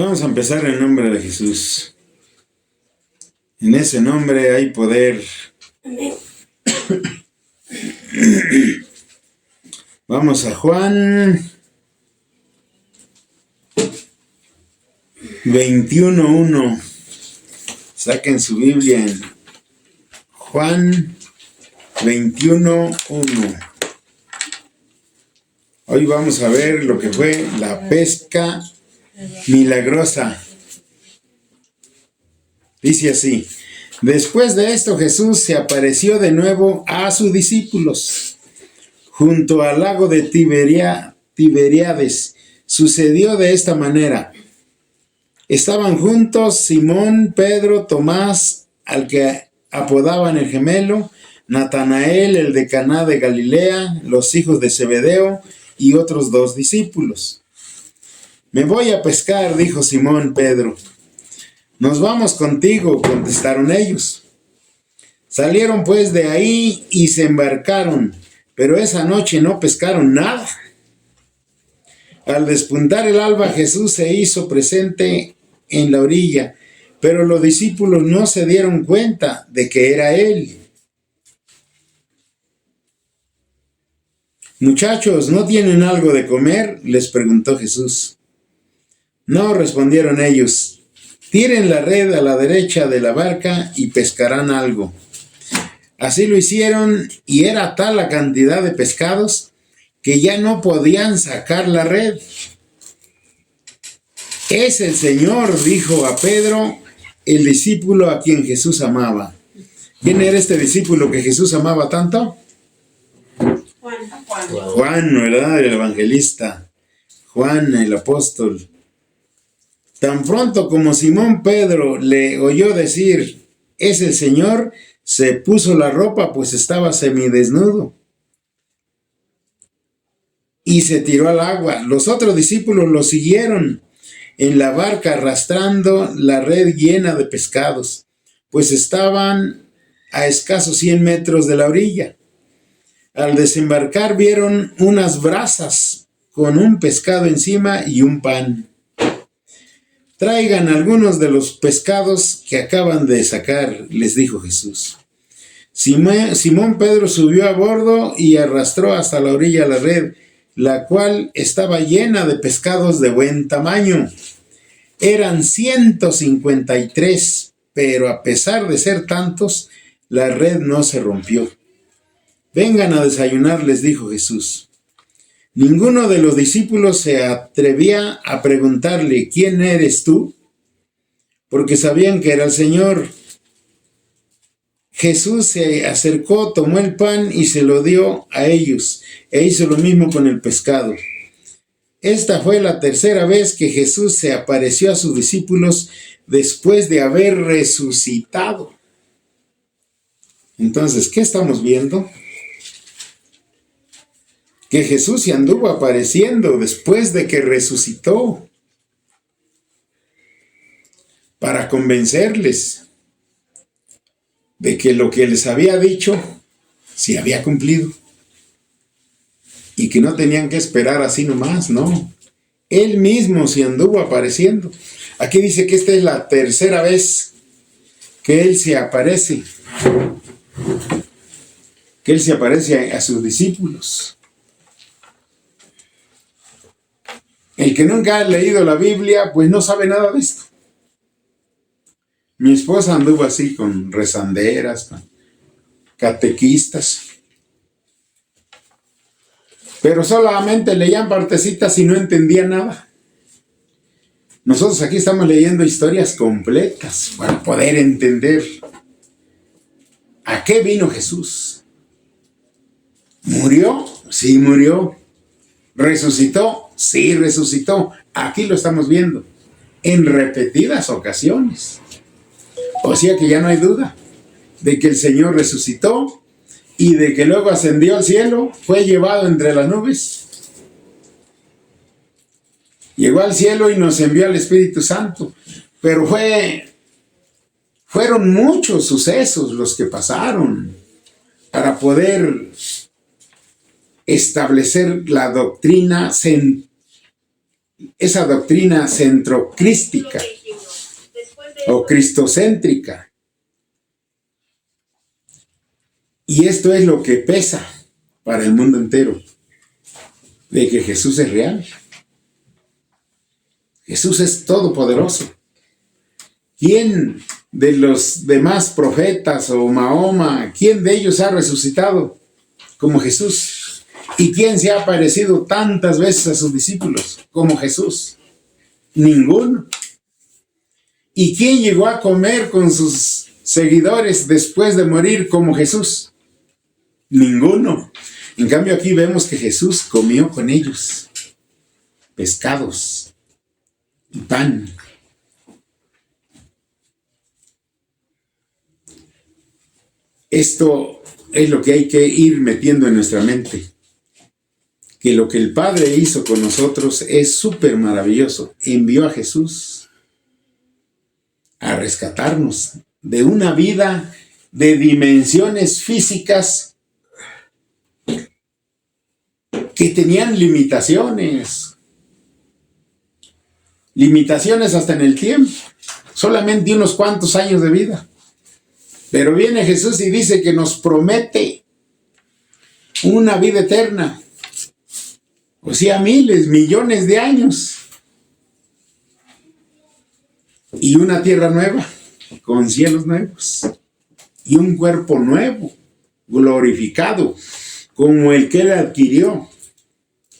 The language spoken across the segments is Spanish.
Vamos a empezar en nombre de Jesús. En ese nombre hay poder. Amén. Vamos a Juan 21:1. Saquen su Biblia en Juan 21:1. Hoy vamos a ver lo que fue la pesca milagrosa. Dice así: después de esto Jesús se apareció de nuevo a sus discípulos junto al lago de Tiberíades. Sucedió de esta manera: estaban juntos Simón, Pedro, Tomás, al que apodaban el gemelo, Natanael, el de Caná de Galilea, los hijos de Zebedeo y otros 2 discípulos. Me voy a pescar, dijo Simón Pedro. Nos vamos contigo, contestaron ellos. Salieron pues de ahí y se embarcaron, pero esa noche no pescaron nada. Al despuntar el alba, Jesús se hizo presente en la orilla, pero los discípulos no se dieron cuenta de que era Él. Muchachos, ¿no tienen algo de comer?, les preguntó Jesús. No, respondieron ellos. Tiren la red a la derecha de la barca y pescarán algo. Así lo hicieron, y era tal la cantidad de pescados que ya no podían sacar la red. Es el Señor, dijo a Pedro, el discípulo a quien Jesús amaba. ¿Quién era este discípulo que Jesús amaba tanto? Juan, ¿verdad? El evangelista. Juan, el apóstol. Tan pronto como Simón Pedro le oyó decir, es el Señor, se puso la ropa, pues estaba semidesnudo, y se tiró al agua. Los otros discípulos lo siguieron en la barca arrastrando la red llena de pescados, pues estaban a escasos 100 metros de la orilla. Al desembarcar vieron unas brasas con un pescado encima y un pan. Traigan algunos de los pescados que acaban de sacar, les dijo Jesús. Simón Pedro subió a bordo y arrastró hasta la orilla la red, la cual estaba llena de pescados de buen tamaño. Eran 153, pero a pesar de ser tantos, la red no se rompió. Vengan a desayunar, les dijo Jesús. Ninguno de los discípulos se atrevía a preguntarle, ¿quién eres tú?, porque sabían que era el Señor. Jesús se acercó, tomó el pan y se lo dio a ellos, e hizo lo mismo con el pescado. Esta fue la tercera vez que Jesús se apareció a sus discípulos después de haber resucitado. Entonces, ¿qué estamos viendo? Que Jesús se anduvo apareciendo después de que resucitó para convencerles de que lo que les había dicho se había cumplido y que no tenían que esperar así nomás, no. Él mismo se anduvo apareciendo. Aquí dice que esta es la tercera vez que Él se aparece, que Él se aparece a sus discípulos. El que nunca ha leído la Biblia, pues no sabe nada de esto. Mi esposa anduvo así con rezanderas, con catequistas, pero solamente leían partecitas y no entendían nada. Nosotros aquí estamos leyendo historias completas para poder entender a qué vino Jesús. ¿Murió? Sí, murió. ¿Resucitó? Sí, resucitó. Aquí lo estamos viendo en repetidas ocasiones. O sea que ya no hay duda de que el Señor resucitó y de que luego ascendió al cielo, fue llevado entre las nubes. Llegó al cielo y nos envió al Espíritu Santo. Pero fueron muchos sucesos los que pasaron para poder establecer la doctrina esa doctrina centrocrística o cristocéntrica. Y esto es lo que pesa para el mundo entero, de que Jesús es real. Jesús es todopoderoso. ¿Quién de los demás profetas o Mahoma, quién de ellos ha resucitado como Jesús? ¿Y quién se ha aparecido tantas veces a sus discípulos como Jesús? Ninguno. ¿Y quién llegó a comer con sus seguidores después de morir como Jesús? Ninguno. En cambio, aquí vemos que Jesús comió con ellos pescados y pan. Esto es lo que hay que ir metiendo en nuestra mente. Que lo que el Padre hizo con nosotros es súper maravilloso. Envió a Jesús a rescatarnos de una vida de dimensiones físicas que tenían limitaciones. Limitaciones hasta en el tiempo. Solamente unos cuantos años de vida. Pero viene Jesús y dice que nos promete una vida eterna. O sea, miles, millones de años. Y una tierra nueva, con cielos nuevos. Y un cuerpo nuevo, glorificado, como el que él adquirió.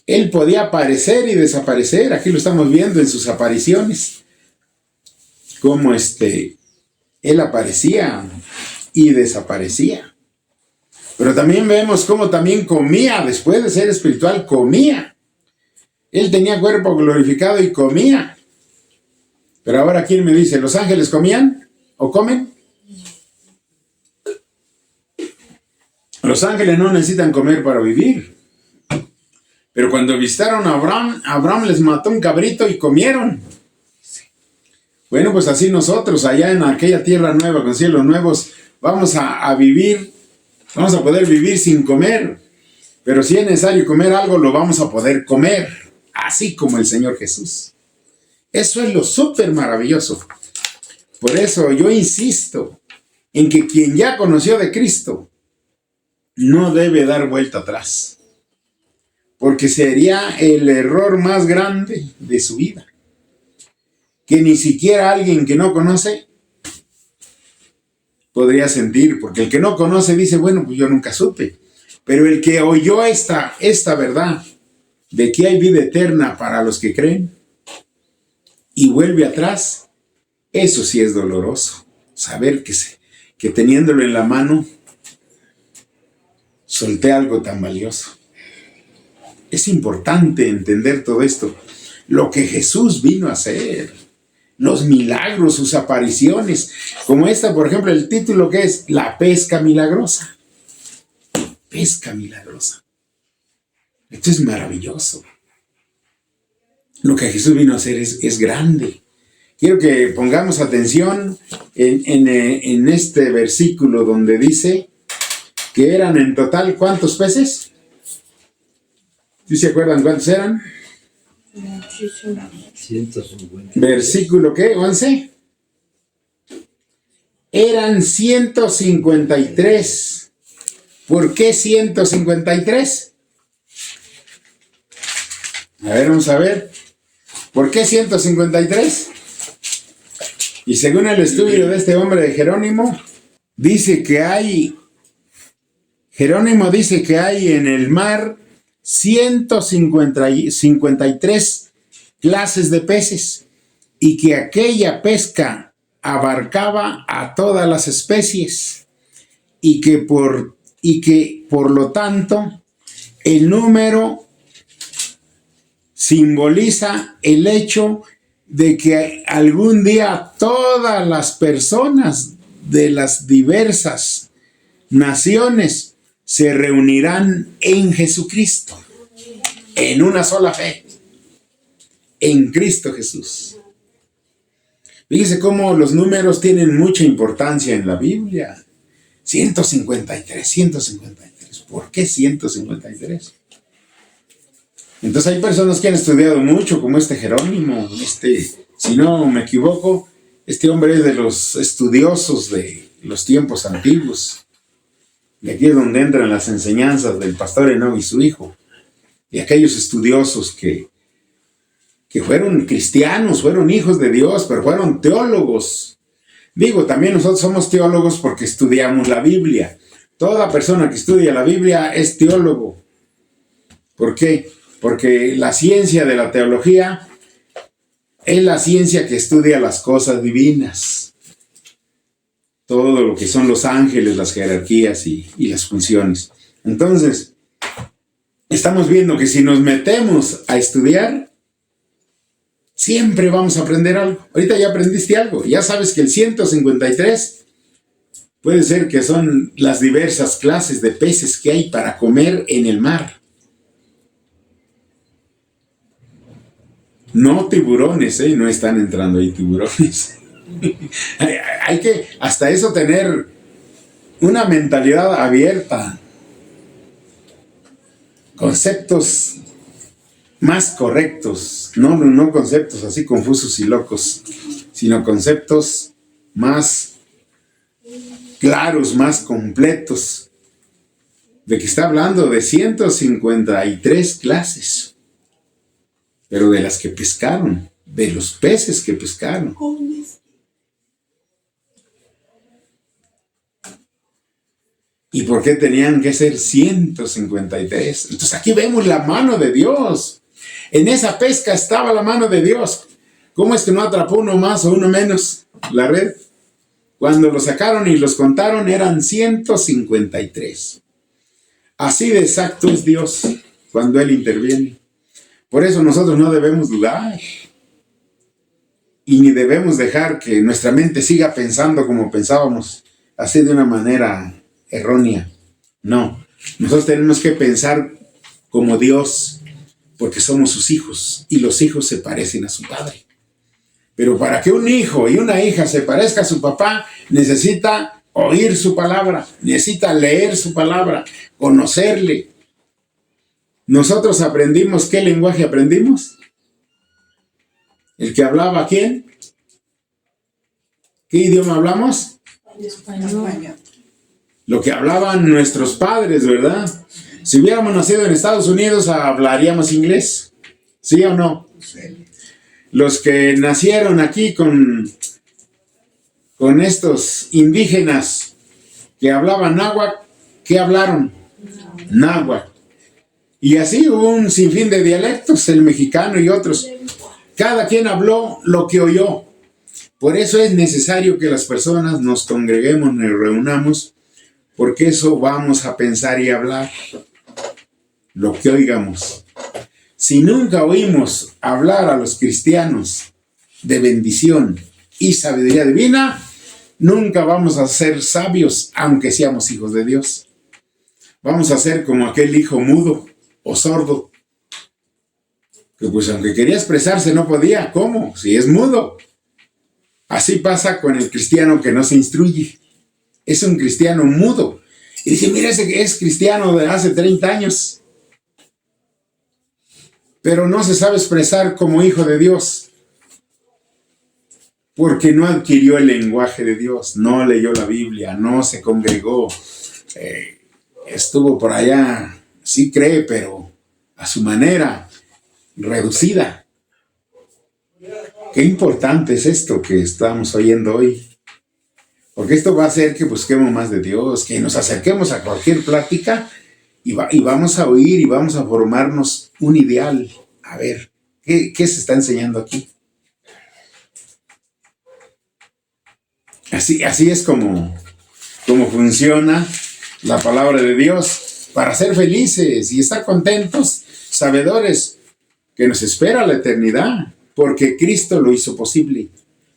Él podía aparecer y desaparecer. Aquí lo estamos viendo en sus apariciones. Como él aparecía y desaparecía. Pero también vemos cómo también comía. Después de ser espiritual, comía. Él tenía cuerpo glorificado y comía. Pero ahora, ¿quién me dice? ¿Los ángeles comían o comen? Los ángeles no necesitan comer para vivir. Pero cuando visitaron a Abraham les mató un cabrito y comieron. Bueno, pues así nosotros, allá en aquella tierra nueva, con cielos nuevos, vamos a vivir, vamos a poder vivir sin comer. Pero si es necesario comer algo, lo vamos a poder comer, así como el Señor Jesús. Eso es lo súper maravilloso. Por eso yo insisto en que quien ya conoció de Cristo no debe dar vuelta atrás. Porque sería el error más grande de su vida. Que ni siquiera alguien que no conoce podría sentir. Porque el que no conoce dice, bueno, pues yo nunca supe. Pero el que oyó esta verdad de que hay vida eterna para los que creen y vuelve atrás, eso sí es doloroso. Saber que teniéndolo en la mano, solté algo tan valioso. Es importante entender todo esto. Lo que Jesús vino a hacer. Los milagros, sus apariciones. Como esta, por ejemplo, el título que es La pesca milagrosa. Pesca milagrosa. Esto es maravilloso. Lo que Jesús vino a hacer es grande. Quiero que pongamos atención en este versículo donde dice que eran en total, ¿cuántos peces? ¿Sí se acuerdan cuántos eran? 150. Versículo, ¿qué? 11. Eran 153. ¿Por qué 153? A ver, vamos a ver. ¿Por qué 153? Y según el estudio de este hombre de Jerónimo, Jerónimo dice que hay en el mar 153 clases de peces y que aquella pesca abarcaba a todas las especies y que por lo tanto el número simboliza el hecho de que algún día todas las personas de las diversas naciones se reunirán en Jesucristo, en una sola fe, en Cristo Jesús. Fíjense cómo los números tienen mucha importancia en la Biblia. 153. ¿Por qué 153? Entonces hay personas que han estudiado mucho, como este Jerónimo, si no me equivoco, este hombre es de los estudiosos de los tiempos antiguos. Y aquí es donde entran las enseñanzas del pastor Enoch y su hijo. Y aquellos estudiosos que fueron cristianos, fueron hijos de Dios, pero fueron teólogos. Digo, también nosotros somos teólogos porque estudiamos la Biblia. Toda persona que estudia la Biblia es teólogo. ¿Por qué? Porque la ciencia de la teología es la ciencia que estudia las cosas divinas. Todo lo que son los ángeles, las jerarquías y las funciones. Entonces, estamos viendo que si nos metemos a estudiar, siempre vamos a aprender algo. Ahorita ya aprendiste algo. Ya sabes que el 153 puede ser que son las diversas clases de peces que hay para comer en el mar. No tiburones, no están entrando ahí tiburones. Hay que hasta eso tener una mentalidad abierta. Conceptos más correctos, no conceptos así confusos y locos, sino conceptos más claros, más completos. De que está hablando de 153 clases, pero de las que pescaron, de los peces que pescaron. ¿Y por qué tenían que ser 153? Entonces aquí vemos la mano de Dios. En esa pesca estaba la mano de Dios. ¿Cómo es que no atrapó uno más o uno menos la red? Cuando lo sacaron y los contaron eran 153. Así de exacto es Dios cuando Él interviene. Por eso nosotros no debemos dudar. Y ni debemos dejar que nuestra mente siga pensando como pensábamos, así de una manera errónea. No, nosotros tenemos que pensar como Dios, porque somos sus hijos, y los hijos se parecen a su padre. Pero para que un hijo y una hija se parezca a su papá, necesita oír su palabra, necesita leer su palabra, conocerle. Nosotros aprendimos, ¿qué lenguaje aprendimos? ¿El que hablaba quién? ¿Qué idioma hablamos? Español. Lo que hablaban nuestros padres, ¿verdad? Si hubiéramos nacido en Estados Unidos, hablaríamos inglés. ¿Sí o no? Sí. Los que nacieron aquí con estos indígenas que hablaban náhuatl, ¿qué hablaron? Náhuatl. Y así hubo un sinfín de dialectos, el mexicano y otros. Cada quien habló lo que oyó. Por eso es necesario que las personas nos congreguemos, nos reunamos, porque eso vamos a pensar y hablar lo que oigamos. Si nunca oímos hablar a los cristianos de bendición y sabiduría divina, nunca vamos a ser sabios, aunque seamos hijos de Dios. Vamos a ser como aquel hijo mudo o sordo, que pues aunque quería expresarse no podía. ¿Cómo? Si es mudo. Así pasa con el cristiano que no se instruye. Es un cristiano mudo. Y dice, mira, ese que es cristiano de hace 30 años. Pero no se sabe expresar como hijo de Dios. Porque no adquirió el lenguaje de Dios. No leyó la Biblia. No se congregó. Estuvo por allá. Sí cree, pero a su manera. Reducida. Qué importante es esto que estamos oyendo hoy. Porque esto va a hacer que busquemos más de Dios, que nos acerquemos a cualquier plática y vamos a oír y vamos a formarnos un ideal. A ver, ¿qué se está enseñando aquí? Así es como funciona la palabra de Dios, para ser felices y estar contentos, sabedores que nos espera la eternidad, porque Cristo lo hizo posible,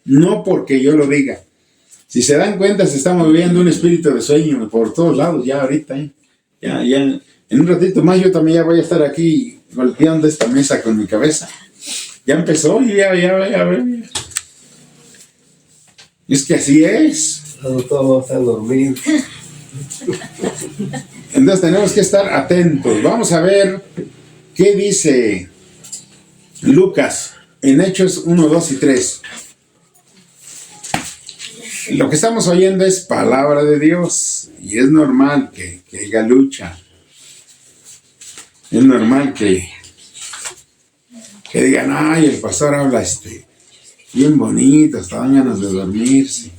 no porque yo lo diga. Si se dan cuenta, se está moviendo un espíritu de sueño por todos lados ya ahorita. Ya, en un ratito más yo también ya voy a estar aquí golpeando esta mesa con mi cabeza. Ya empezó y ya. Es que así es. Todos vamos a dormir. Entonces tenemos que estar atentos. Vamos a ver ¿Qué dice Lucas en Hechos 1, 2 y 3? Lo que estamos oyendo es palabra de Dios y es normal que haya lucha. Es normal que digan, ay, el pastor habla bien bonito, hasta dan ganas de dormirse.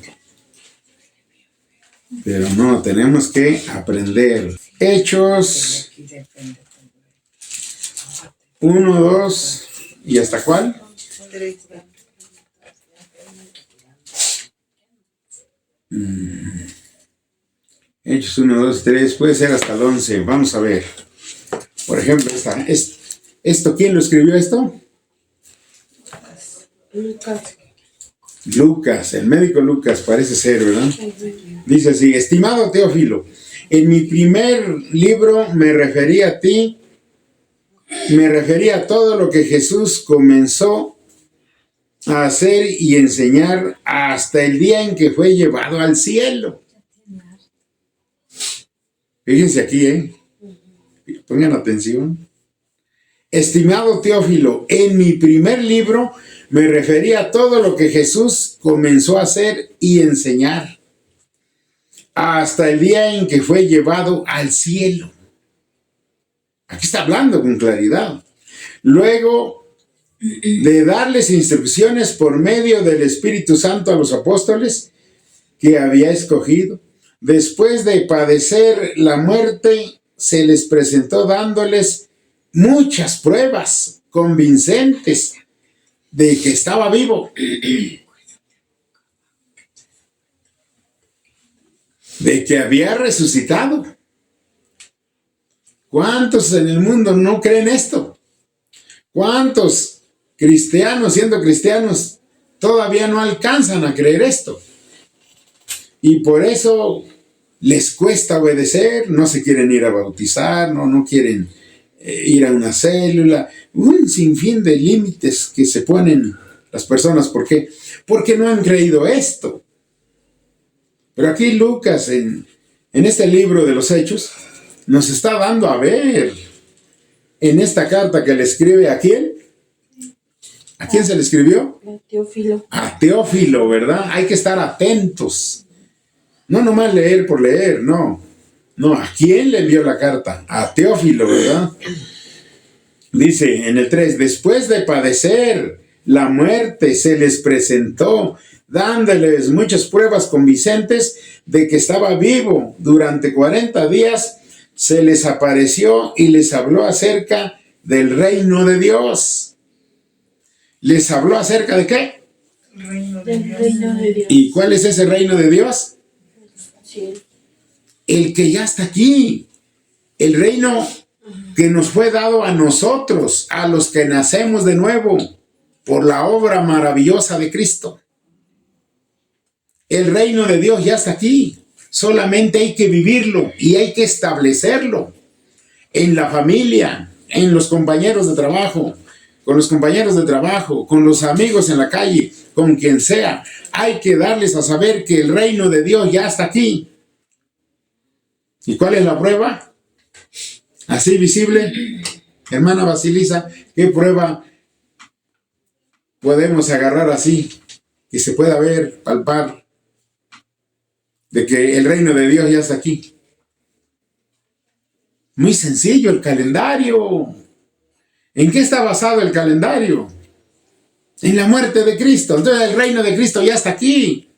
Pero no, tenemos que aprender. Hechos 1, 2 y ¿hasta cuál? 3. Hechos 1, 2, 3, puede ser hasta el 11. Vamos a ver. Por ejemplo, ¿esto quién lo escribió esto? Lucas, el médico Lucas, parece ser, ¿verdad? Dice así: estimado Teófilo, en mi primer libro me referí a ti, me refería a todo lo que Jesús comenzó a hacer y enseñar hasta el día en que fue llevado al cielo. Fíjense aquí, pongan atención. Estimado Teófilo, en mi primer libro me refería a todo lo que Jesús comenzó a hacer y enseñar hasta el día en que fue llevado al cielo. Aquí está hablando con claridad. Luego de darles instrucciones por medio del Espíritu Santo a los apóstoles que había escogido, después de padecer la muerte, se les presentó dándoles muchas pruebas convincentes de que estaba vivo, de que había resucitado. ¿Cuántos en el mundo no creen esto? ¿Cuántos cristianos, siendo cristianos, todavía no alcanzan a creer esto? Y por eso les cuesta obedecer, no se quieren ir a bautizar, no quieren ir a una célula, un sinfín de límites que se ponen las personas. ¿Por qué? Porque no han creído esto. Pero aquí Lucas, en este libro de los Hechos, nos está dando a ver, en esta carta que le escribe ¿a quién? ¿A quién se le escribió? A Teófilo. A Teófilo, ¿verdad? Hay que estar atentos. No nomás leer por leer, no. No, ¿a quién le envió la carta? A Teófilo, ¿verdad? Dice en el 3, después de padecer la muerte, se les presentó, dándoles muchas pruebas convincentes de que estaba vivo. Durante 40 días se les apareció y les habló acerca del reino de Dios. ¿Les habló acerca de qué? Del reino de Dios. ¿Y cuál es ese reino de Dios? Sí. El que ya está aquí, el reino que nos fue dado a nosotros, a los que nacemos de nuevo, por la obra maravillosa de Cristo. El reino de Dios ya está aquí, solamente hay que vivirlo y hay que establecerlo en la familia, en los compañeros de trabajo, con los compañeros de trabajo, con los amigos en la calle, con quien sea. Hay que darles a saber que el reino de Dios ya está aquí. ¿Y cuál es la prueba? Así visible. Hermana Basilisa, ¿qué prueba podemos agarrar así? Que se pueda ver, palpar, de que el reino de Dios ya está aquí. Muy sencillo, el calendario. ¿En qué está basado el calendario? En la muerte de Cristo. Entonces el reino de Cristo ya está aquí.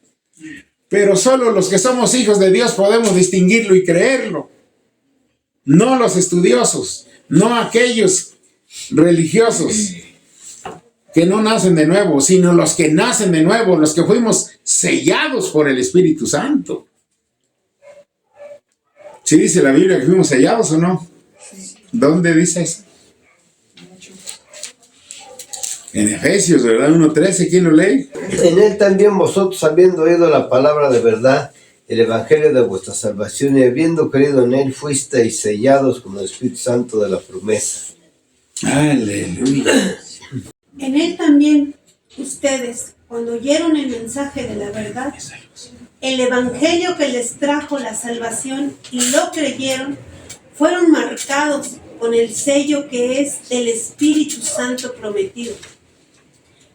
Pero solo los que somos hijos de Dios podemos distinguirlo y creerlo. No los estudiosos, no aquellos religiosos que no nacen de nuevo, sino los que nacen de nuevo, los que fuimos sellados por el Espíritu Santo. ¿Sí dice la Biblia que fuimos sellados o no? ¿Dónde dice eso? En Efesios, ¿verdad? 1:13, ¿quién lo lee? En él también vosotros, habiendo oído la palabra de verdad, el evangelio de vuestra salvación, y habiendo creído en él, fuisteis sellados con el Espíritu Santo de la promesa. Aleluya. En él también ustedes, cuando oyeron el mensaje de la verdad, el evangelio que les trajo la salvación y lo creyeron, fueron marcados con el sello que es el Espíritu Santo prometido.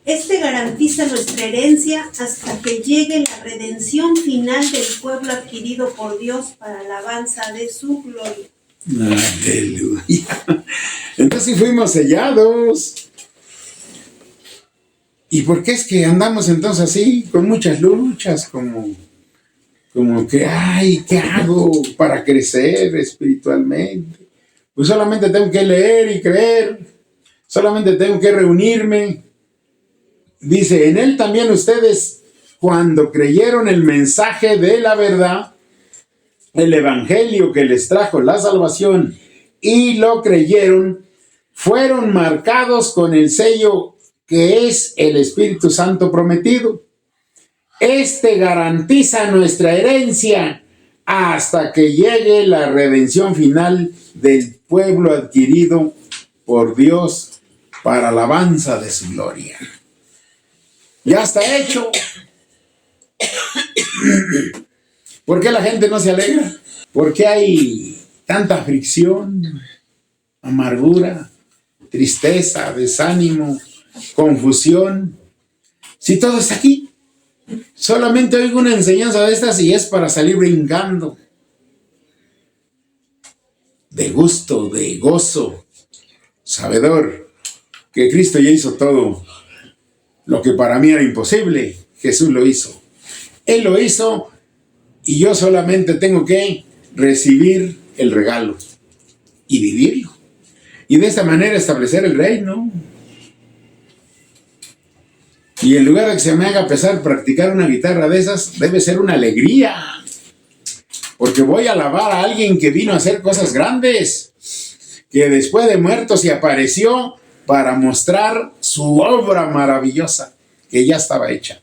Este garantiza nuestra herencia hasta que llegue la redención final del pueblo adquirido por Dios para alabanza de su gloria. Aleluya. Entonces fuimos sellados. ¿Y por qué es que andamos entonces así, con muchas luchas, como que, ay, ¿qué hago para crecer espiritualmente? Pues solamente tengo que leer y creer, solamente tengo que reunirme. Dice, en él también ustedes, cuando creyeron el mensaje de la verdad, el evangelio que les trajo la salvación, y lo creyeron, fueron marcados con el sello que es el Espíritu Santo prometido. Este garantiza nuestra herencia hasta que llegue la redención final del pueblo adquirido por Dios para alabanza de su gloria. Ya está hecho. ¿Por qué la gente no se alegra? ¿Por qué hay tanta fricción, amargura, tristeza, desánimo, confusión? Si todo está aquí. Solamente oigo una enseñanza de estas y es para salir brincando. De gusto, de gozo, sabedor que Cristo ya hizo todo. Lo que para mí era imposible, Jesús lo hizo. Él lo hizo y yo solamente tengo que recibir el regalo y vivirlo. Y de esta manera establecer el reino. Y en lugar de que se me haga pesar practicar una guitarra de esas, debe ser una alegría. Porque voy a alabar a alguien que vino a hacer cosas grandes, que después de muerto se apareció para mostrar su obra maravillosa, que ya estaba hecha.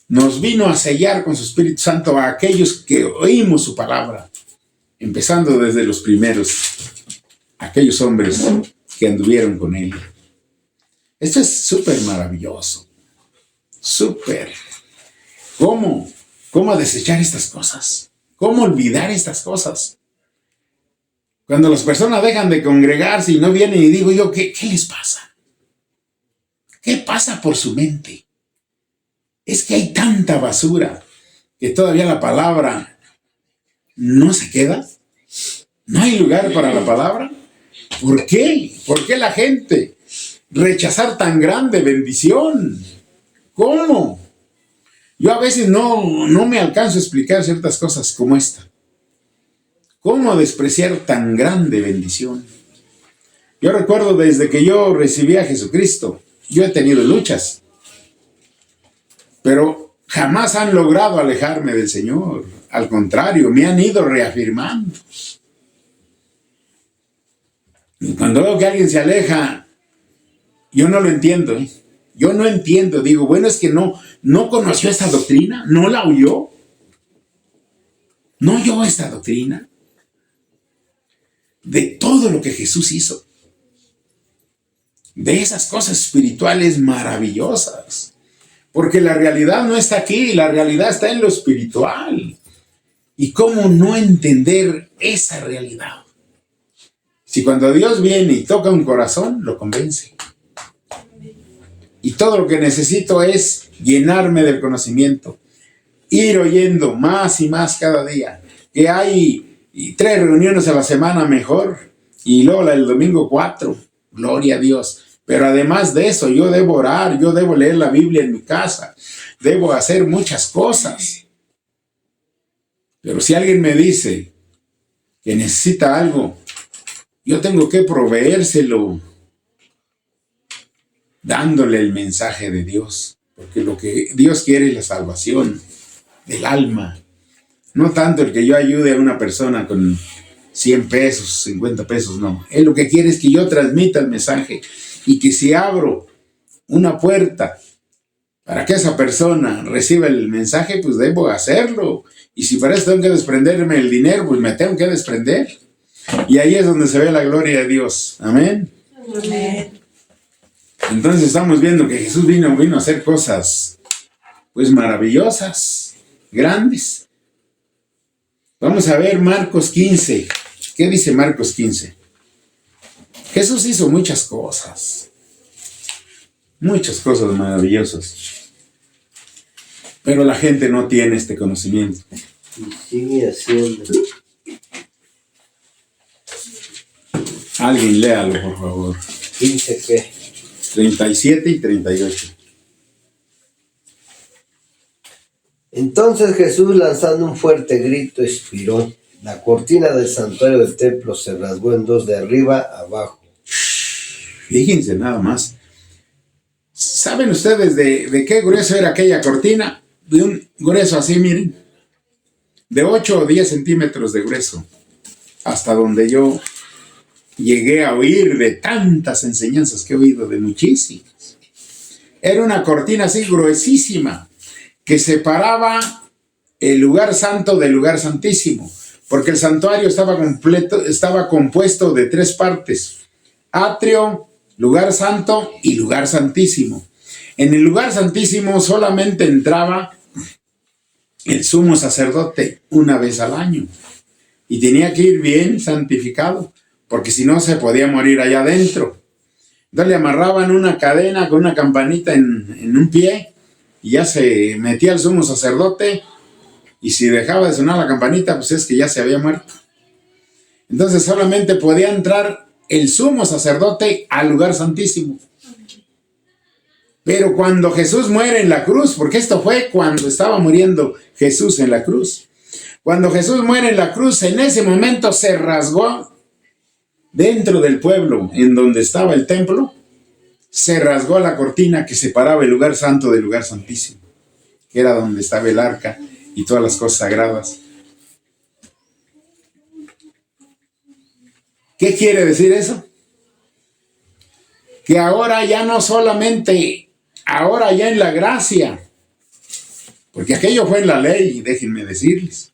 Nos vino a sellar con su Espíritu Santo a aquellos que oímos su palabra, empezando desde los primeros, aquellos hombres que anduvieron con él. Esto es súper maravilloso. Súper. ¿Cómo desechar estas cosas? ¿Cómo olvidar estas cosas? Cuando las personas dejan de congregarse y no vienen y digo yo, ¿qué les pasa? ¿Qué pasa por su mente? Es que hay tanta basura que todavía la palabra no se queda. ¿No hay lugar para la palabra? ¿Por qué? ¿Por qué la gente rechazar tan grande bendición? ¿Cómo? Yo a veces no me alcanzo a explicar ciertas cosas como esta. ¿Cómo despreciar tan grande bendición? Yo recuerdo desde que yo recibí a Jesucristo, yo he tenido luchas, pero jamás han logrado alejarme del Señor. Al contrario, me han ido reafirmando. Y cuando veo que alguien se aleja, yo no lo entiendo, ¿eh? Yo no entiendo. Digo, bueno, es que no conoció esta doctrina, no la oyó. No oyó esta doctrina de todo lo que Jesús hizo. De esas cosas espirituales maravillosas. Porque la realidad no está aquí, la realidad está en lo espiritual. ¿Y cómo no entender esa realidad? Si cuando Dios viene y toca un corazón, lo convence. Y todo lo que necesito es llenarme del conocimiento. Ir oyendo más y más cada día. Que hay 3 reuniones a la semana mejor. Y luego el domingo 4. Gloria a Dios. Pero además de eso, yo debo orar, yo debo leer la Biblia en mi casa. Debo hacer muchas cosas. Pero si alguien me dice que necesita algo, yo tengo que proveérselo, dándole el mensaje de Dios. Porque lo que Dios quiere es la salvación del alma. No tanto el que yo ayude a una persona con 100 pesos, 50 pesos, no. Él lo que quiere es que yo transmita el mensaje. Y que si abro una puerta para que esa persona reciba el mensaje, pues debo hacerlo. Y si para eso tengo que desprenderme el dinero, pues me tengo que desprender. Y ahí es donde se ve la gloria de Dios. Amén. Amén. Entonces estamos viendo que Jesús vino a hacer cosas pues maravillosas, grandes. Vamos a ver Marcos 15. ¿Qué dice Marcos 15? Jesús hizo muchas cosas maravillosas, pero la gente no tiene este conocimiento. Y sigue haciendo. Alguien léalo, por favor. 15 ¿qué? 37 y 38. Entonces Jesús, lanzando un fuerte grito, expiró. La cortina del santuario del templo se rasgó en dos de arriba a abajo. Fíjense nada más. ¿Saben ustedes de qué grueso era aquella cortina? De un grueso así, miren. De 8 o 10 centímetros de grueso. Hasta donde yo llegué a oír de tantas enseñanzas que he oído, de muchísimas. Era una cortina así gruesísima que separaba el lugar santo del lugar santísimo, porque el santuario estaba compuesto de 3 partes: atrio, lugar santo y lugar santísimo. En el lugar santísimo solamente entraba el sumo sacerdote una vez al año y tenía que ir bien santificado, porque si no se podía morir allá adentro. Entonces le amarraban una cadena con una campanita en un pie y ya se metía el sumo sacerdote, y si dejaba de sonar la campanita, pues es que ya se había muerto. Entonces solamente podía entrar el sumo sacerdote al lugar santísimo. Pero cuando Jesús muere en la cruz, porque esto fue cuando estaba muriendo Jesús en la cruz, cuando Jesús muere en la cruz, en ese momento se rasgó dentro del pueblo en donde estaba el templo, se rasgó la cortina que separaba el lugar santo del lugar santísimo, que era donde estaba el arca y todas las cosas sagradas. ¿Qué quiere decir eso? Que ahora ya no solamente, ahora ya en la gracia, porque aquello fue en la ley, déjenme decirles.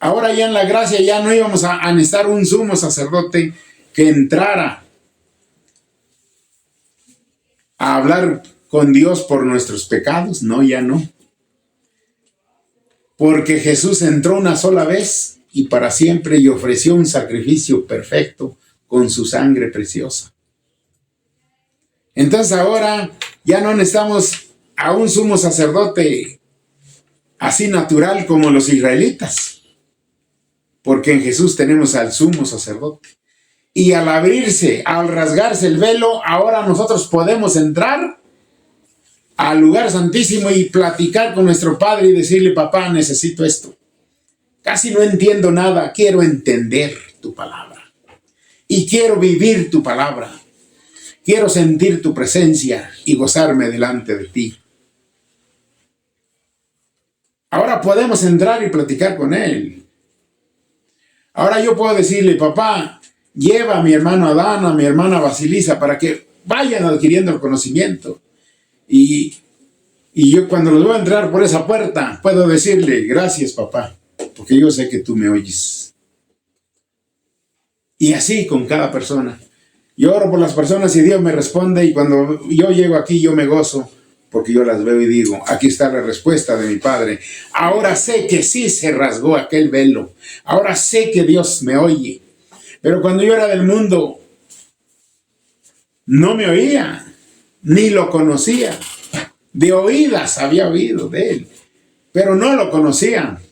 Ahora ya en la gracia ya no íbamos a necesitar un sumo sacerdote que entrara a hablar con Dios por nuestros pecados. No, ya no. Porque Jesús entró una sola vez y para siempre y ofreció un sacrificio perfecto con su sangre preciosa. Entonces ahora ya no necesitamos a un sumo sacerdote así natural como los israelitas, porque en Jesús tenemos al sumo sacerdote. Y al abrirse, al rasgarse el velo, ahora nosotros podemos entrar al lugar santísimo y platicar con nuestro Padre y decirle: papá, necesito esto. Casi no entiendo nada, quiero entender tu palabra. Y quiero vivir tu palabra. Quiero sentir tu presencia y gozarme delante de ti. Ahora podemos entrar y platicar con Él. Ahora yo puedo decirle: papá, lleva a mi hermano Adán, a mi hermana Basilisa, para que vayan adquiriendo el conocimiento. Y yo cuando los voy a entrar por esa puerta, puedo decirle: gracias, papá, porque yo sé que tú me oyes. Y así con cada persona. Yo oro por las personas y Dios me responde, y cuando yo llego aquí yo me gozo, porque yo las veo y digo: aquí está la respuesta de mi Padre. Ahora sé que sí se rasgó aquel velo. Ahora sé que Dios me oye. Pero cuando yo era del mundo, no me oía, ni lo conocía. De oídas había oído de Él, pero no lo conocía.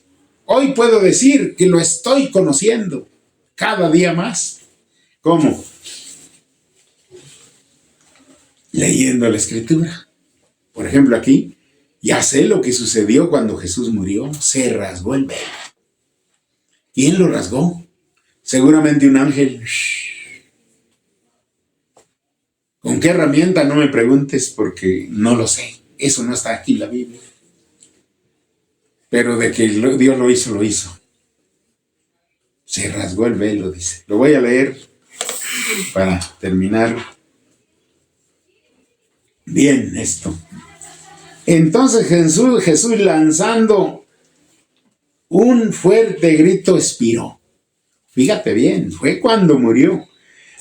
Hoy puedo decir que lo estoy conociendo cada día más. ¿Cómo? Leyendo la Escritura. Por ejemplo, aquí, ya sé lo que sucedió cuando Jesús murió. Se rasgó el velo. ¿Quién lo rasgó? Seguramente un ángel. ¿Con qué herramienta? No me preguntes, porque no lo sé. Eso no está aquí en la Biblia. Pero de que Dios lo hizo, lo hizo. Se rasgó el velo, dice. Lo voy a leer para terminar bien esto. Entonces Jesús lanzando un fuerte grito, expiró. Fíjate bien, fue cuando murió.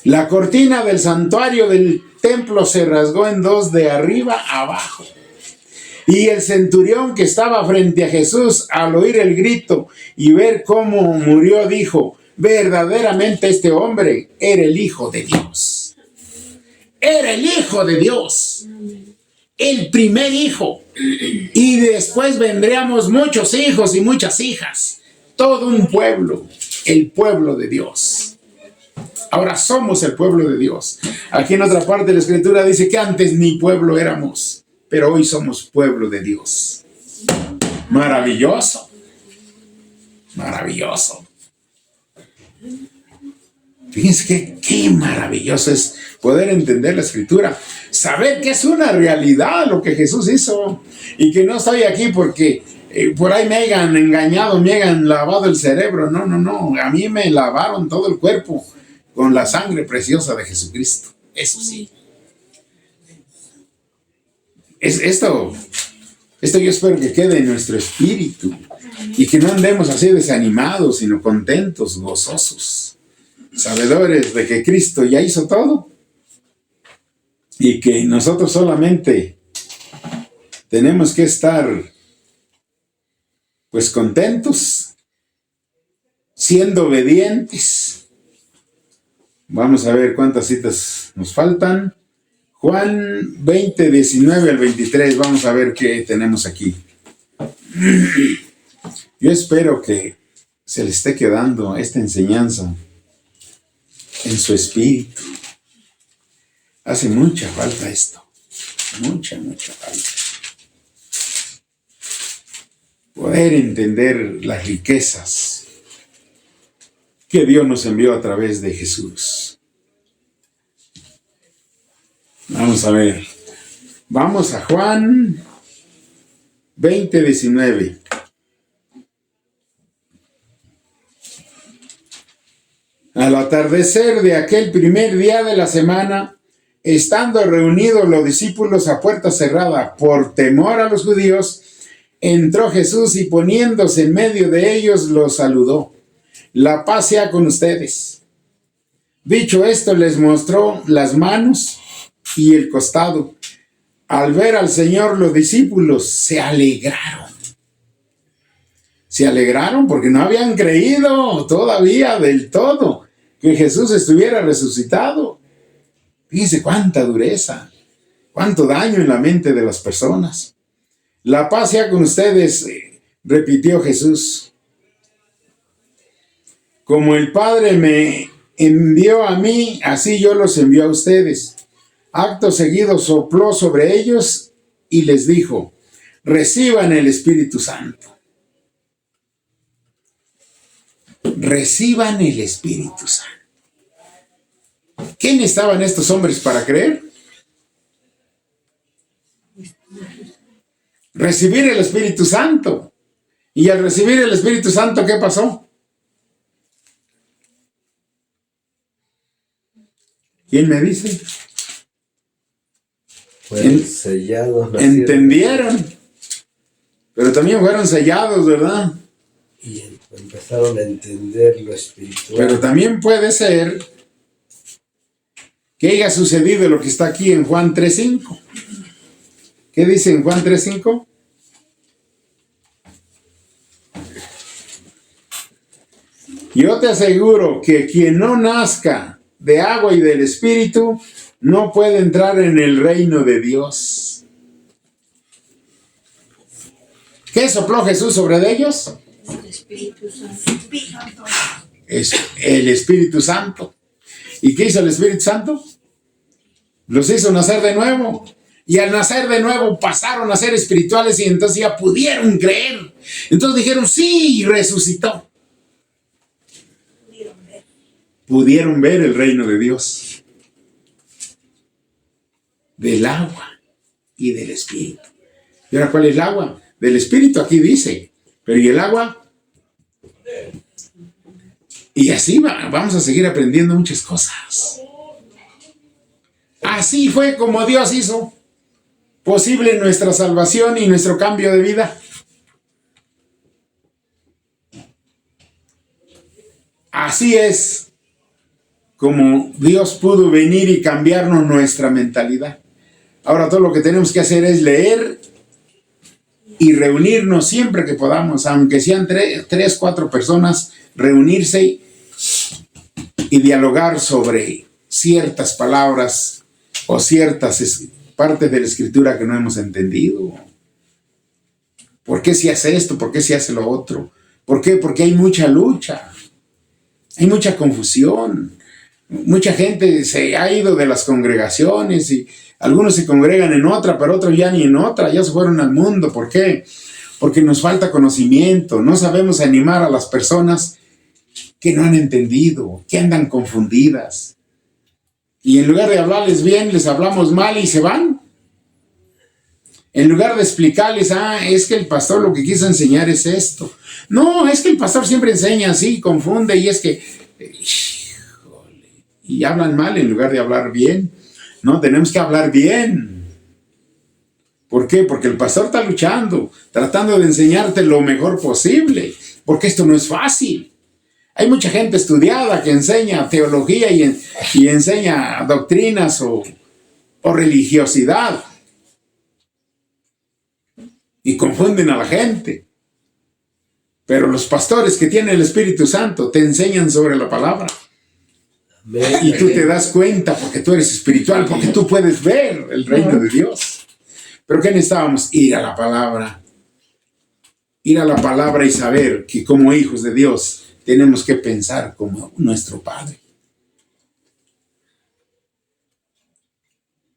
La cortina del santuario del templo se rasgó en dos de arriba a abajo. Y el centurión que estaba frente a Jesús, al oír el grito y ver cómo murió, dijo: verdaderamente este hombre era el Hijo de Dios. Era el Hijo de Dios, el primer hijo. Y después vendríamos muchos hijos y muchas hijas. Todo un pueblo, el pueblo de Dios. Ahora somos el pueblo de Dios. Aquí en otra parte de la Escritura dice que antes ni pueblo éramos, pero hoy somos pueblo de Dios. Maravilloso. Maravilloso. Fíjense qué maravilloso es poder entender la Escritura. Saber que es una realidad lo que Jesús hizo. Y que no estoy aquí porque por ahí me hayan engañado, me hayan lavado el cerebro. No, no, no. A mí me lavaron todo el cuerpo con la sangre preciosa de Jesucristo. Eso sí. Esto yo espero que quede en nuestro espíritu. Y que no andemos así desanimados, sino contentos, gozosos, sabedores de que Cristo ya hizo todo. Y que nosotros solamente tenemos que estar pues contentos, siendo obedientes. Vamos a ver cuántas citas nos faltan. Juan 20, 19 al 23. Vamos a ver qué tenemos aquí. Yo espero que se le esté quedando esta enseñanza en su espíritu. Hace mucha falta esto. Mucha falta. Poder entender las riquezas que Dios nos envió a través de Jesús. Vamos a ver. Vamos a Juan 20, 19. Al atardecer de aquel primer día de la semana, estando reunidos los discípulos a puerta cerrada por temor a los judíos, entró Jesús y poniéndose en medio de ellos los saludó. La paz sea con ustedes. Dicho esto, les mostró las manos y el costado. Al ver al Señor, los discípulos se alegraron. Se alegraron porque no habían creído todavía del todo que Jesús estuviera resucitado. Fíjense cuánta dureza, cuánto daño en la mente de las personas. La paz sea con ustedes, repitió Jesús. Como el Padre me envió a mí, así yo los envío a ustedes. Acto seguido sopló sobre ellos y les dijo, reciban el Espíritu Santo. Reciban el Espíritu Santo. ¿Quién estaban estos hombres para creer? Recibir el Espíritu Santo. Y al recibir el Espíritu Santo, ¿qué pasó? ¿Quién me dice? Fueron sellados. Entendieron. Pero también fueron sellados, ¿verdad? Y empezaron a entender lo espiritual. Pero también puede ser que haya sucedido lo que está aquí en Juan 3:5. ¿Qué dice en Juan 3:5? Yo te aseguro que quien no nazca de agua y del Espíritu no puede entrar en el reino de Dios. ¿Qué sopló Jesús sobre ellos? El Espíritu Santo. Es el Espíritu Santo. ¿Y qué hizo el Espíritu Santo? Los hizo nacer de nuevo. Y al nacer de nuevo pasaron a ser espirituales y entonces ya pudieron creer. Entonces dijeron, sí, resucitó. Pudieron ver el reino de Dios. Del agua y del Espíritu. ¿Y ahora cuál es el agua? Del Espíritu aquí dice. Pero ¿y el agua? Y así vamos a seguir aprendiendo muchas cosas. Así fue como Dios hizo posible nuestra salvación y nuestro cambio de vida. Así es como Dios pudo venir y cambiarnos nuestra mentalidad. Ahora todo lo que tenemos que hacer es leer y reunirnos siempre que podamos, aunque sean 3, 4 personas, reunirse y dialogar sobre ciertas palabras o ciertas partes de la Escritura que no hemos entendido. ¿Por qué se hace esto? ¿Por qué se hace lo otro? ¿Por qué? Porque hay mucha lucha, hay mucha confusión. Mucha gente se ha ido de las congregaciones y algunos se congregan en otra, pero otros ya ni en otra, ya se fueron al mundo. ¿Por qué? Porque nos falta conocimiento, no sabemos animar a las personas que no han entendido, que andan confundidas. Y en lugar de hablarles bien, les hablamos mal y se van. En lugar de explicarles, es que el pastor lo que quiso enseñar es esto. No, es que el pastor siempre enseña así, confunde, y es que... y hablan mal en lugar de hablar bien. No, tenemos que hablar bien. ¿Por qué? Porque el pastor está luchando, tratando de enseñarte lo mejor posible, porque esto no es fácil. Hay mucha gente estudiada que enseña teología y enseña doctrinas o religiosidad, y confunden a la gente. Pero los pastores que tienen el Espíritu Santo te enseñan sobre la palabra. Y tú te das cuenta porque tú eres espiritual, porque tú puedes ver el reino de Dios. ¿Pero qué necesitábamos? Ir a la palabra. Ir a la palabra y saber que como hijos de Dios tenemos que pensar como nuestro Padre.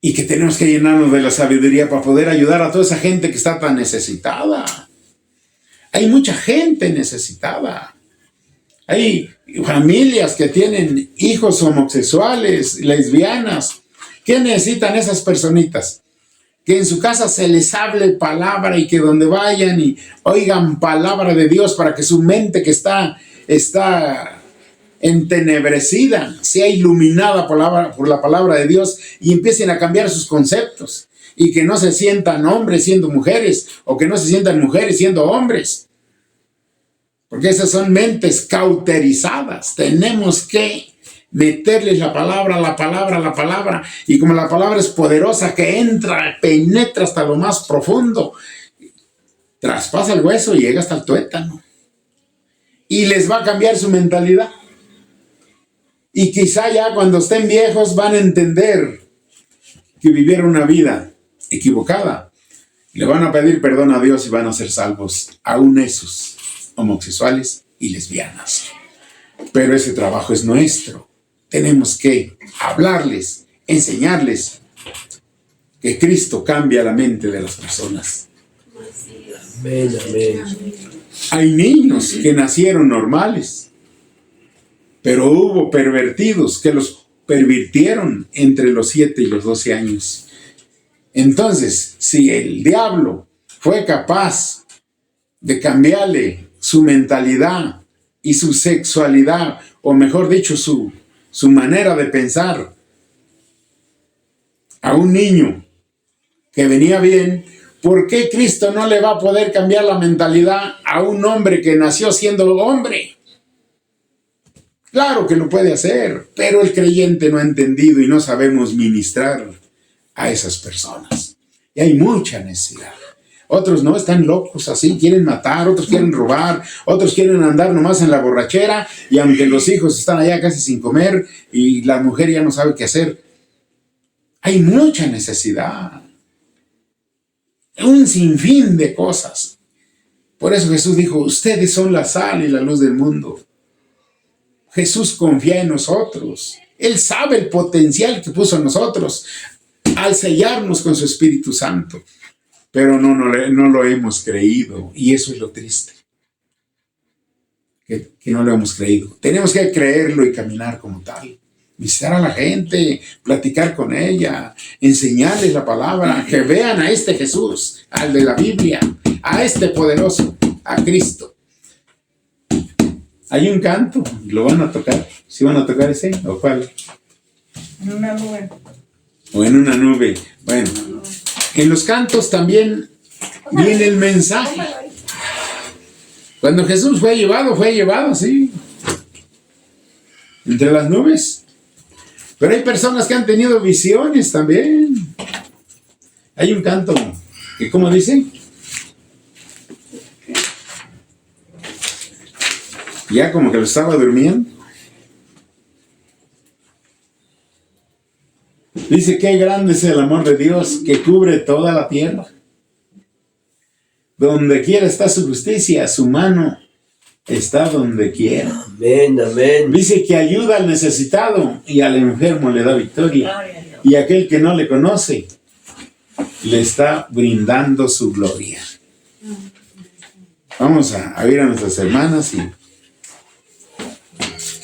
Y que tenemos que llenarnos de la sabiduría para poder ayudar a toda esa gente que está tan necesitada. Hay mucha gente necesitada. Hay familias que tienen hijos homosexuales, lesbianas. ¿Qué necesitan esas personitas? Que en su casa se les hable palabra y que donde vayan y oigan palabra de Dios para que su mente que está entenebrecida sea iluminada por la palabra de Dios y empiecen a cambiar sus conceptos. Y que no se sientan hombres siendo mujeres o que no se sientan mujeres siendo hombres. Porque esas son mentes cauterizadas. Tenemos que meterles la palabra. Y como la palabra es poderosa, que entra, penetra hasta lo más profundo, traspasa el hueso y llega hasta el tuétano. Y les va a cambiar su mentalidad. Y quizá ya cuando estén viejos van a entender que vivieron una vida equivocada. Le van a pedir perdón a Dios y van a ser salvos, aún esos homosexuales y lesbianas. Pero ese trabajo es nuestro. Tenemos que hablarles, enseñarles que Cristo cambia la mente de las personas. Amén, amén. Hay niños que nacieron normales, pero hubo pervertidos que los pervirtieron entre los 7 y los 12 años. Entonces, si el diablo fue capaz de cambiarle su mentalidad y su sexualidad, o mejor dicho, su manera de pensar a un niño que venía bien, ¿por qué Cristo no le va a poder cambiar la mentalidad a un hombre que nació siendo hombre? Claro que lo puede hacer, pero el creyente no ha entendido y no sabemos ministrar a esas personas. Y hay mucha necesidad. Otros no, están locos así, quieren matar, otros quieren robar, otros quieren andar nomás en la borrachera, y aunque los hijos están allá casi sin comer y la mujer ya no sabe qué hacer. Hay mucha necesidad. Un sinfín de cosas. Por eso Jesús dijo, ustedes son la sal y la luz del mundo. Jesús confía en nosotros. Él sabe el potencial que puso en nosotros al sellarnos con su Espíritu Santo. Pero no lo hemos creído. Y eso es lo triste. Que no lo hemos creído. Tenemos que creerlo y caminar como tal. Visitar a la gente, platicar con ella, enseñarles la palabra, que vean a este Jesús, al de la Biblia, a este poderoso, a Cristo. Hay un canto, lo van a tocar. ¿Sí van a tocar ese o cuál? En una nube. O en una nube. Bueno, en los cantos también viene el mensaje. Cuando Jesús fue llevado, sí, entre las nubes. Pero hay personas que han tenido visiones también. Hay un canto que, ¿cómo dice? Ya como que lo estaba durmiendo. Dice, qué grande es el amor de Dios que cubre toda la tierra. Donde quiera está su justicia, su mano está donde quiera. Amén, amén. Dice que ayuda al necesitado y al enfermo le da victoria. Gloria a Dios. Y aquel que no le conoce, le está brindando su gloria. Vamos a oír a nuestras hermanas y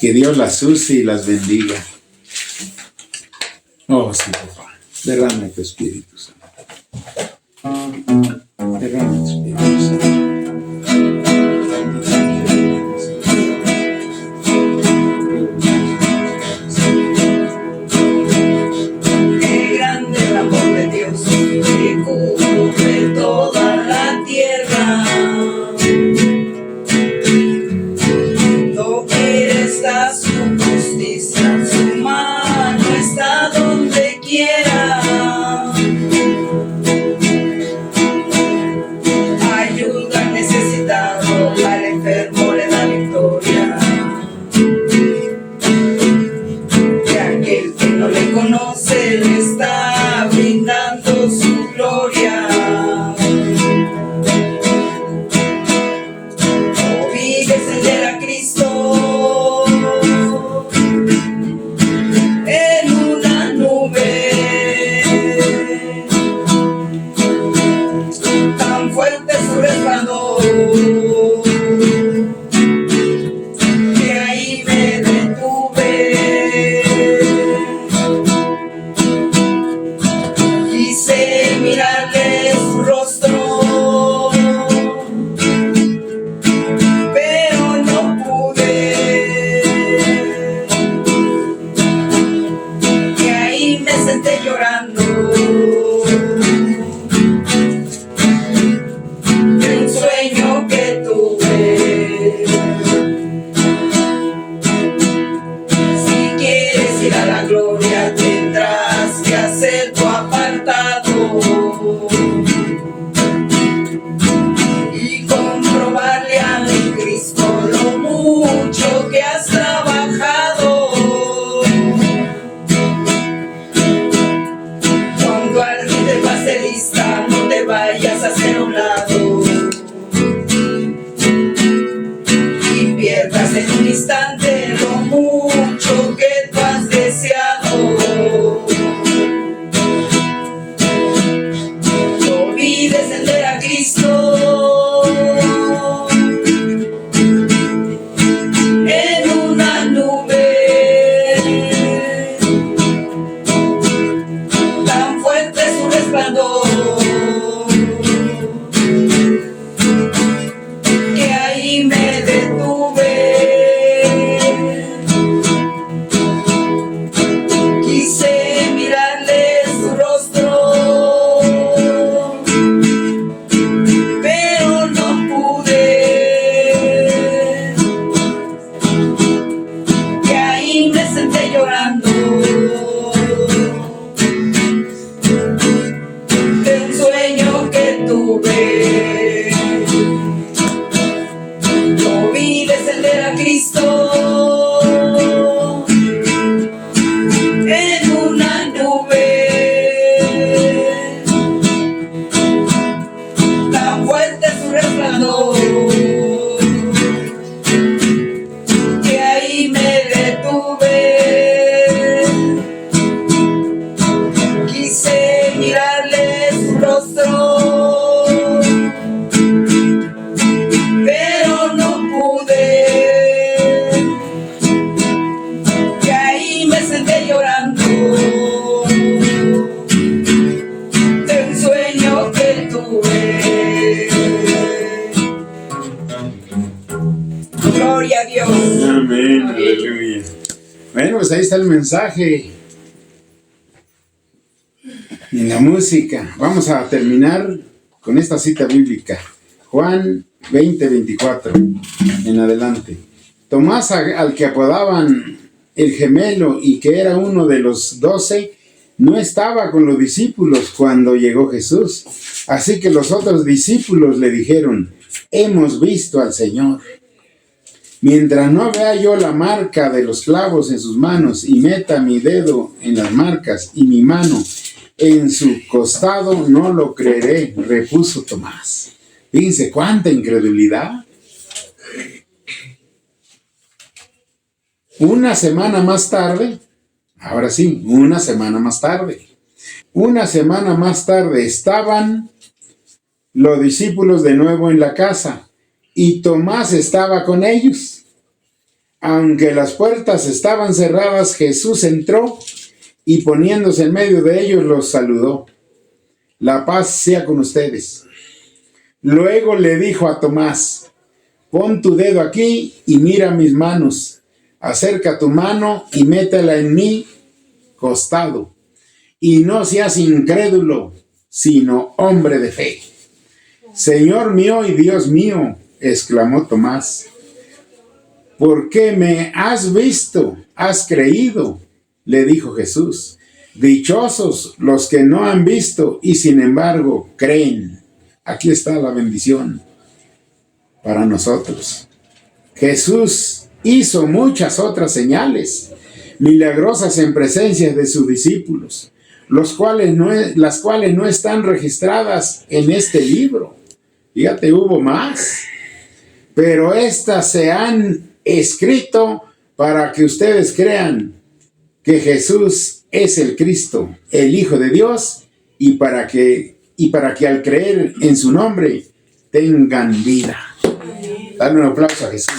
que Dios las use y las bendiga. Oh, sí, papá. Derrama tu Espíritu Santo. Derrama tu Espíritu Santo. Qué grande el amor de Dios que cubre toda la tierra. Doquiera está su justicia, su mano está donde quiera. Ayuda al necesitado, al enfermo le da victoria. Y aquel que no le conoce le está brindando su gloria. Oí descender a Cristo en una nube, tan fuerte su resplandor que ahí me detuve. Quise mirarle su rostro, pero no pude. Y ahí me senté llorando de un sueño que tuve. Si quieres ir a la gloria, tendrás que hacer tu apartado y comprobarle a mi Cristo lo mucho que has trabajado. Cuando alguien te pase lista, no te vayas a hacer a un lado y pierdas en un instante lo mucho que tú has deseado. Yo vi descender a Cristo en una nube, tan fuerte su resplandor que ahí me detuve. Quise mirarle su rostro, pero no pude. Y ahí me senté llorando de un sueño que tuve. Yo vi descender a Cristo en una nube, tan fuerte su resplandor que ahí me detuve. Quise mirarle su rostro, pero no pude. Y ahí me senté llorando de un sueño que tuve. Gloria a Dios. Amén, aleluya. Bueno, pues ahí está el mensaje. Y la música. Vamos a terminar con esta cita bíblica. Juan 20:24 en adelante. Tomás, al que apodaban el gemelo y que era uno de los 12, no estaba con los discípulos cuando llegó Jesús. Así que los otros discípulos le dijeron: hemos visto al Señor. Mientras no vea yo la marca de los clavos en sus manos y meta mi dedo en las marcas y mi mano en su costado, no lo creeré, repuso Tomás. Fíjense cuánta incredulidad. Una semana más tarde, ahora sí, una semana más tarde, estaban los discípulos de nuevo en la casa y Tomás estaba con ellos. Aunque las puertas estaban cerradas, Jesús entró y poniéndose en medio de ellos los saludó. La paz sea con ustedes. Luego le dijo a Tomás, pon tu dedo aquí y mira mis manos. Acerca tu mano y métela en mi costado. Y no seas incrédulo, sino hombre de fe. Señor mío y Dios mío, exclamó Tomás. ¿Por qué me has visto? ¿Has creído? Le dijo Jesús. Dichosos los que no han visto y sin embargo creen. Aquí está la bendición para nosotros. Jesús hizo muchas otras señales milagrosas en presencia de sus discípulos, las cuales no están registradas en este libro. Fíjate, hubo más, pero estas se han escrito para que ustedes crean que Jesús es el Cristo, el Hijo de Dios, y para que al creer en su nombre tengan vida. Dale un aplauso a Jesús.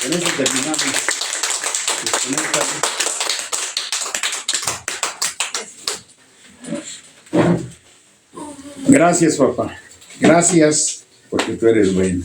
Con eso terminamos. Gracias, papá. Gracias porque tú eres bueno.